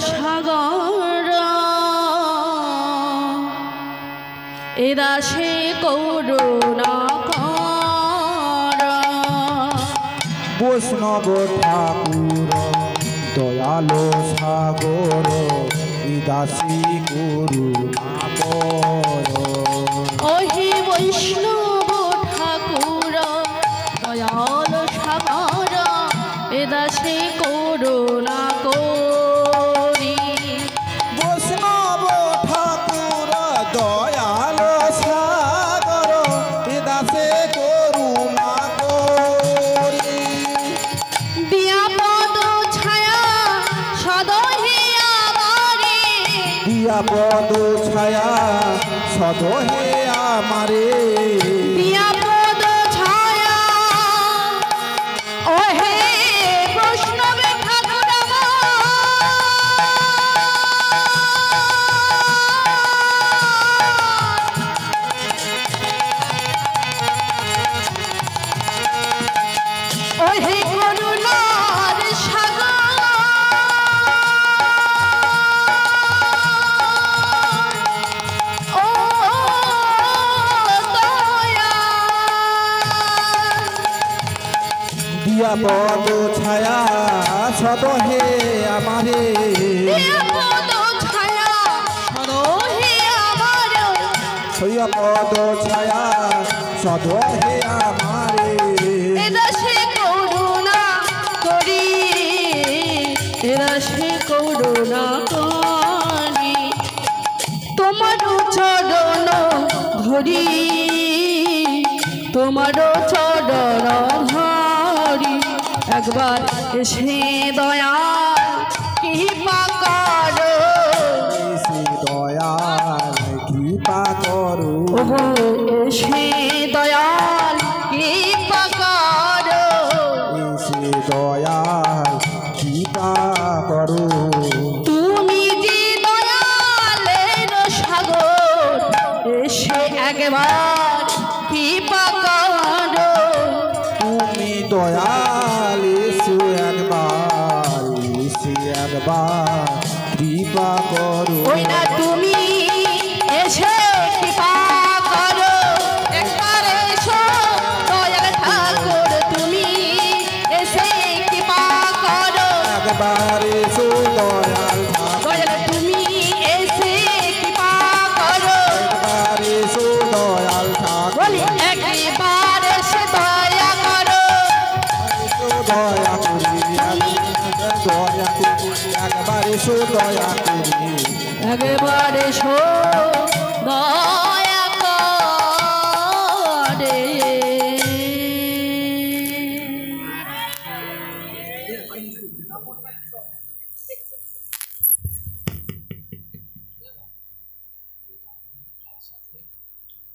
সাগর এদাসে করুণা কর। বৈষ্ণব ঠাকুর দয়ালো সাগর এদাসে করুণা কর। ওহে বৈষ্ণব ঠাকুর দয়ালো সাগর এদাসে করুণা করি। বৈষ্ণব ঠাকুর দয়ালো সাগর এদাসে করুণা করি। দিয়া পদ ছায়া সদহে আমারে, দিয়া পদ ছায়া সদহে আমারে। দিয়া পদ ছায়া ওহে বৈষ্ণব ঠাকুর ওহে করুণার সাগর ও দয়া। দিয়া পদ ছায়া সদহে আমারে। দিয়া পদ ছায়া সদহে আমারে, দিয়া পদ ছায়া সদহে আমারে। এদাসে করুণা করি, এদাসে করুণা করি। তোমার চরণ ধরি, তোমার চরণ ধরি। একবার এসে দয়া কৃপা করো, এসে দয়াল কৃপা করো। ওগো এসে দয়াল কৃপা করো। এসে দয়াল কৃপা করো। তুমি যে দয়ালের সাগর এসে একবার কৃপা করো। তুমি দয়াল এসো একবার, এসে একবার কৃপা করো। ওই না তুমি এসে কৃপা করো, একবার এসো দয়াল ঠাকুর তুমি এসে কৃপা করো। একবার এসো দয়াল ঠাকুর, দয়াল তুমি এসে কৃপা করো। একবার এসো দয়াল ঠাকুর। বলি একবার এসে দয়া করো। এসো দয়া করি, দয়া করি, একবার এসো দয়া করি। একবার এসো দয়া করে।